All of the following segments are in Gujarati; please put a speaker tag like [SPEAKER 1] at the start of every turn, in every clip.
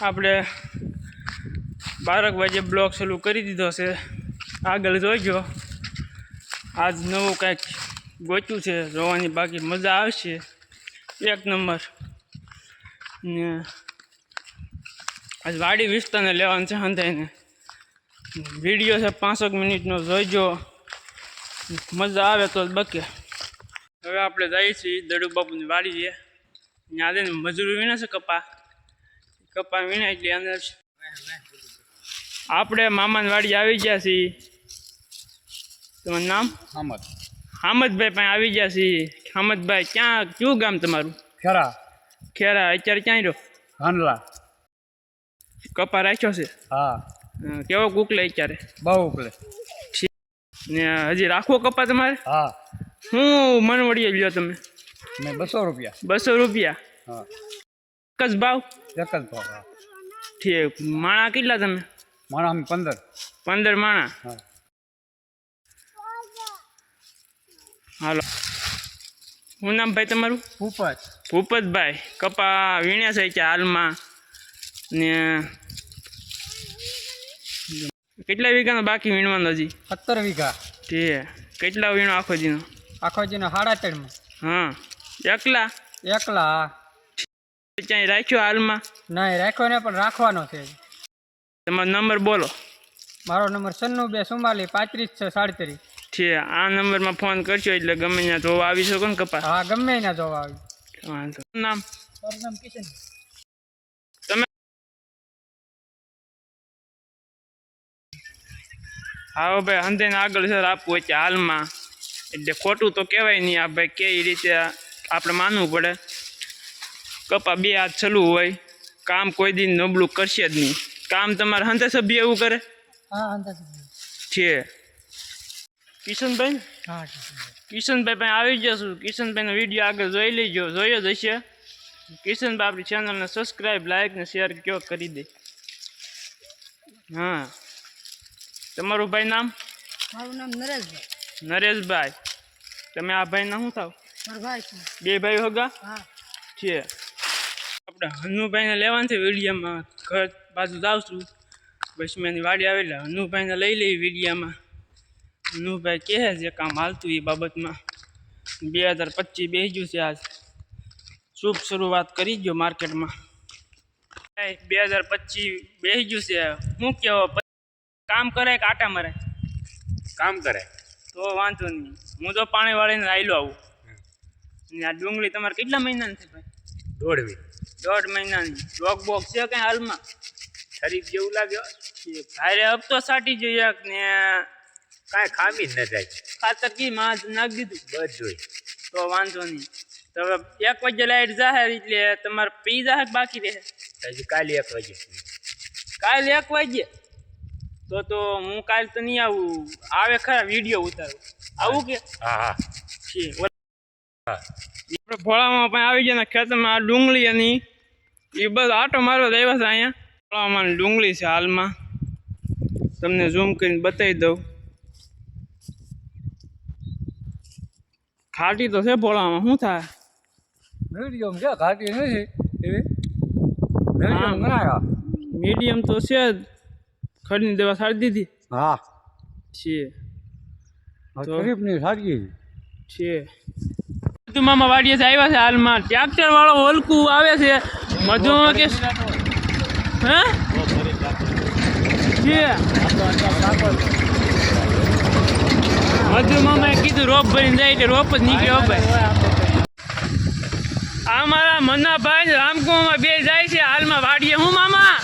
[SPEAKER 1] આપણે 12 વાગે બ્લોગ ચાલુ કરી દીધો છે. આગળ જોઈજો. આજ નવું કંઈક ગોચ્યું છે, જોવાની બાકી મજા આવશે. એક નંબર. ને આજ વાડી વિસ્તારને લેવાનું છે હંધાઈને. વિડીયો છે 5 મિનિટનો, જોઈજો. મજા આવે તો બકે. હવે આપણે જઈએ છીએ દડુ બાપુની વાડી છે. ત્યાં જઈને મજૂરી વીણે છે કપા વીણે એટલે અંદર આપણે મામાની વાડી આવી ગયા છીએ. તમારું નામ? હામદભાઈ પાસે આવી ગયા છીએ. હામદભાઈ કયું ગામ તમારું? ખેરા. અત્યારે ક્યાં રહ્યો?
[SPEAKER 2] હાંડલા.
[SPEAKER 1] કપા રાખ્યો છે?
[SPEAKER 2] હા.
[SPEAKER 1] કેવો ઉકલે અત્યારે?
[SPEAKER 2] બહુ ઉકલે.
[SPEAKER 1] ને હજી રાખવો કપા તમારે?
[SPEAKER 2] હા.
[SPEAKER 1] શું મનવડીએ લ્યો તમે?
[SPEAKER 2] મેં 200 રૂપિયા.
[SPEAKER 1] 200 રૂપિયા?
[SPEAKER 2] હા.
[SPEAKER 1] એક જ ભાવ?
[SPEAKER 2] એક જ ભાવ.
[SPEAKER 1] ઠીક. માણા કેટલા તમે?
[SPEAKER 2] માણા અમે
[SPEAKER 1] 15 માણા.
[SPEAKER 2] હા.
[SPEAKER 1] હાલો. શું નામ ભાઈ તમારું? ભૂપતભાઈ. કપા વીણ્યા છે કે હાલમાં? ને કેટલા વીઘાનો બાકી વીણવાનો હજી?
[SPEAKER 2] 17 વીઘા.
[SPEAKER 1] ઠીક. કેટલા વીણો આખો જીનો?
[SPEAKER 2] 3.5 માં.
[SPEAKER 1] હા. એકલા? ક્યાંય રાખ્યો હાલમાં?
[SPEAKER 2] નહીં રાખ્યો ને, પણ રાખવાનો છે.
[SPEAKER 1] તમારો નંબર બોલો.
[SPEAKER 2] મારો નંબર 96 2 35 35
[SPEAKER 1] છે. આ નંબરમાં ફોન કરશો એટલે ગમે ત્યાં જોવા આવી શકો ને કપાસ?
[SPEAKER 2] હા, ગમે ત્યાં જોવા આવી.
[SPEAKER 1] વાંધો. નામ?
[SPEAKER 2] મારું નામ કિશન.
[SPEAKER 1] તમે? હા ભાઈ, અંધેને આગળ સર આપવું હોય હાલમાં, એટલે ખોટું તો કહેવાય નહીં. આ ભાઈ કઈ રીતે આપણે માનવું પડે. કપા 2 હાથ ચલવું હોય, કામ કોઈ દિન નબળું કરશે જ નહીં. કામ તમારે હંતે સભ્ય એવું કરે?
[SPEAKER 2] હા,
[SPEAKER 1] છે. કિશનભાઈ?
[SPEAKER 2] હા.
[SPEAKER 1] કિશનભાઈ પાસે આવી જશું. કિશનભાઈનો વિડીયો આગળ જોઈ લેજો, જોયો જ હશે. કિશનભાઈ આપણી ચેનલને સબસ્ક્રાઈબ, લાઈક ને શેર કયો કરી દે. હા. તમારું ભાઈ નામ?
[SPEAKER 2] મારું નામ નરેશભાઈ.
[SPEAKER 1] નરેશભાઈ. તમે આ ભાઈના શું થાવ?
[SPEAKER 2] મારો ભાઈ છે.
[SPEAKER 1] 2 ભાઈ હોગા?
[SPEAKER 2] હા.
[SPEAKER 1] છે. આપણે હનુભાઈને લેવાનું છે વિડીયામાં. ઘર બાજુ જાઉં છું, બસ મેં વાડી આવેલા હનુભાઈને લઈ લઈ વિડીયામાં. હનુભાઈ કહે છે કામ હાલતું એ બાબતમાં. 2025 બેસી ગયું છે. આજ શુભ શરૂઆત કરી ગયો માર્કેટમાં. 2025 બેસી ગયું છે. શું કહેવો? કામ કરે કે આટા મારે?
[SPEAKER 3] કામ કરે
[SPEAKER 1] તો વાંધો નહીં. હું તો પાણી વાળીને આવેલો આવું. ને આ ડુંગળી તમારે કેટલા મહિનાની છે ભાઈ? 1.5 મહિનાની. રોગ બોગ છે કઈ હાલમાં?
[SPEAKER 3] શરીફ જેવું લાગે.
[SPEAKER 1] ભારે હપ્તો સાટી જોઈએ ને
[SPEAKER 3] કાંઈ ખામી જ ન થાય.
[SPEAKER 1] ખાતર કી માં નાખી દીધું
[SPEAKER 3] બધું
[SPEAKER 1] તો વાંધો નહીં. તો હવે 1 વાગે લાઈટ જાહે એટલે તમારે પી જાહે બાકી રહે?
[SPEAKER 3] હજી કાલે 1 વાગે.
[SPEAKER 1] કાલે 1 વાગે? તો હું કાલે તો નહીં આવું. આવે ખરા વિડીયો ઉતારું. આવું કે?
[SPEAKER 3] હા.
[SPEAKER 1] આપણે ભોળામાં પણ આવી ગયા ને ખેતરમાં. આ ડુંગળી એની એ બસ આટો મારવા આવ્યા છે અહીંયા. ભોળામાં ડુંગળી છે હાલમાં. તમને ઝૂમ કરીને બતાવી દઉં. ખાટી તો છે ભોળામાં. શું થાય?
[SPEAKER 2] મીડિયમ છે, ઘાટી નથી એવી.
[SPEAKER 1] મીડિયમ તો છે જ. ખડની દવા સારી દીધી?
[SPEAKER 2] હા.
[SPEAKER 1] છે.
[SPEAKER 2] ગરીબની સારી
[SPEAKER 1] છે. મધુમામાં વાડીએ આવ્યા છે હાલમાં. ટ્રેક્ટર વાળો ઓલકું આવે છે મધુમાં કે હે છે. મધુમામાએ કીધું રોપ ભરીને જાય એટલે રોપ જ નીકળ્યો ભાઈ. આ મારા મન્નાભાઈ રામકુમામાં 2 જાય છે હાલમાં વાડીએ. હું મામા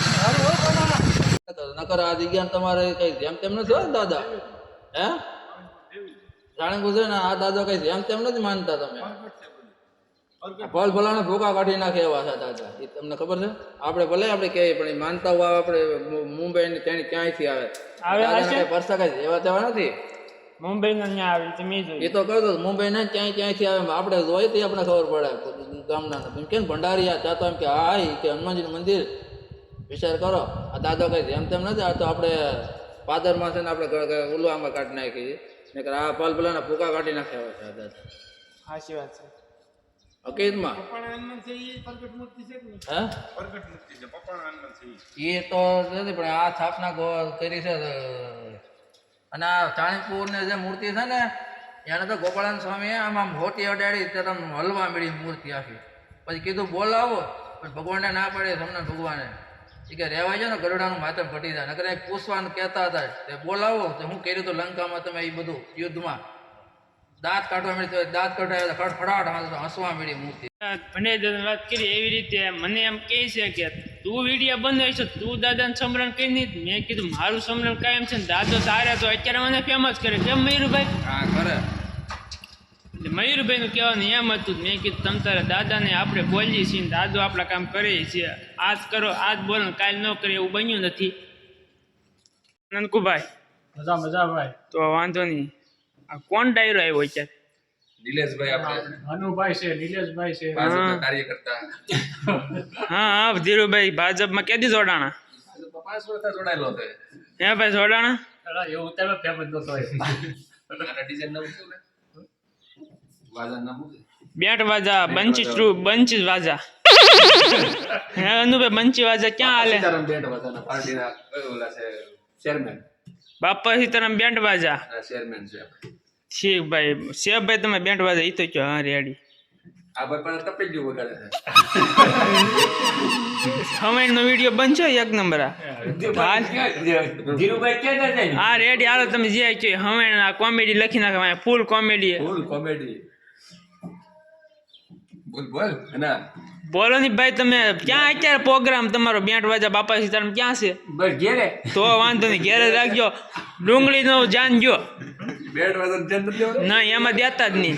[SPEAKER 4] નકર આ જગ્યા તમારે કઈ જેમ તેમ નથી હોય દાદા? હે જાણે ગુજરે ને આ દાદા કઈ જેમ તેમ નથી માનતા. તમે ભલ ભલાને ભૂકા કાઢી નાખે એવા છે દાદા. એ તમને ખબર છે? આપણે ભલે આપણે કહીએ પણ એ માનતા હોય. આપણે મુંબઈ ને ક્યાંયથી આવે પરસા કઈ એવા તેવા નથી.
[SPEAKER 1] મુંબઈ ને આવે તમે
[SPEAKER 4] એ તો કહ્યું મુંબઈ ને ક્યાંયથી આવે. આપણે જોઈએ તો આપણે ખબર પડે ગામના. કેમ ભંડારીયા ત્યાં તો એમ કે હા કે હનુમાનજીનું મંદિર વિચાર કરો. આ દાદા કઈ જેમ તેમ નથી. આ તો આપણે પાદરમાં છે ને આપણે ઉલવામાં કાઢી નાખીએ. આ પલ ભલાના ભૂકા કાઢી નાખ્યા હોય છે દાદા.
[SPEAKER 1] સાચી વાત છે.
[SPEAKER 4] હકીકતમાં
[SPEAKER 3] પપ્પાના હનુમાન છે એ પ્રગટ મૂર્તિ છે કે નહીં?
[SPEAKER 4] હે
[SPEAKER 3] પ્રગટ મૂર્તિ છે પપ્પાના હનુમાન છે
[SPEAKER 4] એ તો નથી પણ આ સ્થાપના કરી છે અને આ ચાણકપુરની જે મૂર્તિ છે ને એને તો ગોપાળાન સ્વામીએ આમ આમ હોટી અડાડી ત્યારે આમ હલવા મળી મૂર્તિ આખી. પછી કીધું બોલાવો પણ ભગવાનને ના પડે તમને ભગવાને એ કે રહેવા જાય ને ગરુડાનું માથે ફટી જાય નકર પૂછવાનું કહેતા હતા તે બોલાવો તો હું કર્યું હતું લંકામાં તમે એ બધું યુદ્ધમાં દાંત કાઢવા મળી તો દાંત કાઢવા ખડખડાટ હસવા મળી મૂર્તિ.
[SPEAKER 1] ભંડેર વાત કરી એવી રીતે મને એમ કહે છે કે તું વિડીયો બનાવી છે તું દાદાને સમરણ કરી નહીં. મેં કીધું મારું સમરણ કાયમ છે ને દાદો સારા તો અત્યારે મને ફેમસ કરે કેમ મયુરભાઈ?
[SPEAKER 4] હા કરે
[SPEAKER 1] એટલે મયુરભાઈનું કહેવાનું એમ હતું મેં કીધું તમ તારે દાદાને આપણે બોલીએ છીએ ને દાદો આપણા કામ કરીએ છીએ. આજ કરો આજ બોલો ને કાલ ન કરે એવું બન્યું નથી. નનકુભાઈ
[SPEAKER 2] મજા મજા ભાઈ.
[SPEAKER 1] તો વાંધો નહીં. આ કોણ ડાયરો આવ્યો અત્યારે?
[SPEAKER 5] નિલેશભાઈ આપણે
[SPEAKER 2] અનુભાઈ છે, નિલેશભાઈ છે.
[SPEAKER 5] ભાજપના કાર્યકર્તા
[SPEAKER 1] હા હા ધીરુભાઈ ભાજપમાં કેદી જોડાણા?
[SPEAKER 5] 5 વર્ષ જોડાયેલો હતો
[SPEAKER 1] હે ભાઈ જોડાણા?
[SPEAKER 2] અલા, એવું તમે ફેમસ નતો હોય.
[SPEAKER 5] આના ડિઝાઇન નામ શું લે વાજા નામ શું
[SPEAKER 1] બેટ વાજા બંચીસ વાજા હે અનુભાઈ બંચી વાજા ક્યાં હાલે?
[SPEAKER 5] સીતારામ બેટ વાજાના પાર્ટીના ઓલા છે ચેરમેન
[SPEAKER 1] બાપા સીતારામ બેટ વાજા
[SPEAKER 5] ચેરમેન છે
[SPEAKER 1] ઠીક ભાઈ શેફભાઈ તમે બેટ વાજા ઈ તો કયો હા રેડી.
[SPEAKER 5] આ ભાઈ પણ તપેલ જેવું વગાડે છે
[SPEAKER 1] હમેણનો વિડીયો બનશો એક નંબર આ
[SPEAKER 3] ધીરુભાઈ ક્યાં જાય?
[SPEAKER 1] હા રેડી હાલો તમે જે કહ્યું હમેણ આ કોમેડી લખી નાખે ફૂલ કોમેડી.
[SPEAKER 5] ફૂલ કોમેડી બોલ ના
[SPEAKER 1] બોલો ની ભાઈ તમે ક્યાં અત્યારે પ્રોગ્રામ તમારો બેટ વાજા બાપા સીતારામ ક્યાં છે?
[SPEAKER 3] બસ ઘેરે.
[SPEAKER 1] તો વાંધો નહીં ઘેરે રાખજો. ડુંગળીનો જાન જો
[SPEAKER 5] બેટ વાજાનું ધ્યાન નથી દેવાનું
[SPEAKER 1] ના એમાં દેતા જ નહીં.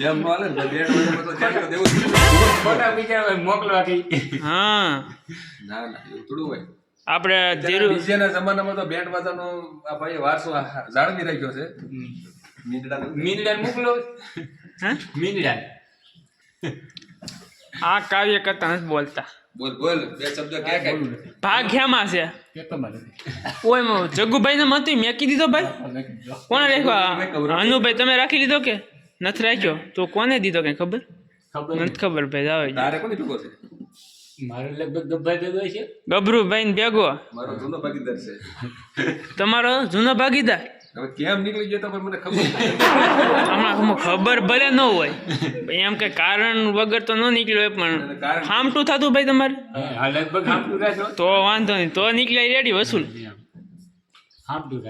[SPEAKER 5] એમ બોલે ને બેટ વાજામાં તો ધ્યાન તો દેવું જ પડે.
[SPEAKER 3] ફોટા બીજા મોકલવા કઈ.
[SPEAKER 1] હા
[SPEAKER 5] ના એવું થોડું હોય
[SPEAKER 1] આપણે ધીરુ
[SPEAKER 5] ડીજેના જમાનામાં તો બેન્ડ વાજાનો આ ભાઈ વારસો જાળવી રાખ્યો છે મીંદડાનો
[SPEAKER 3] મીંદડા મોકલો.
[SPEAKER 1] હા
[SPEAKER 3] મીંદડા
[SPEAKER 1] આ કાર્ય કરતા નથી બોલતા.
[SPEAKER 5] બોલ બે શબ્દ કે
[SPEAKER 1] ભાગ હેમાં છે
[SPEAKER 2] પેપરમાં નથી.
[SPEAKER 1] ઓય જગ્ગુભાઈ ને મતું મેકી દીધો ભાઈ. કોને રાખ્યો? અનુભાઈ તમે રાખી લીધો કે નથી રાખ્યો? તો કોને દીધો કઈ ખબર નથી? ખબર ભાઈ જાવ
[SPEAKER 5] તારે કોની ભેગો છે
[SPEAKER 2] મારે લગભગ ગબ્ભાઈ ભેગો છે.
[SPEAKER 1] ગભરુભાઈ ને ભેગો
[SPEAKER 5] મારો જૂનો ભાગીદાર છે
[SPEAKER 1] તમારો જૂનો ભાગીદાર.
[SPEAKER 5] હવે કેમ નીકળી ગયો તો પણ મને ખબર નથી.
[SPEAKER 1] હમણાં ખબર ભલે ન હોય એમ કે કારણ વગર તો ન નીકળ્યો હોય પણ હામટું થતું ભાઈ તમારે
[SPEAKER 2] હા લગભગ હાંપડું રહેશો.
[SPEAKER 1] તો વાંધો નહીં તો નીકળ્યા રેડી વસૂલ.
[SPEAKER 2] હાંપડું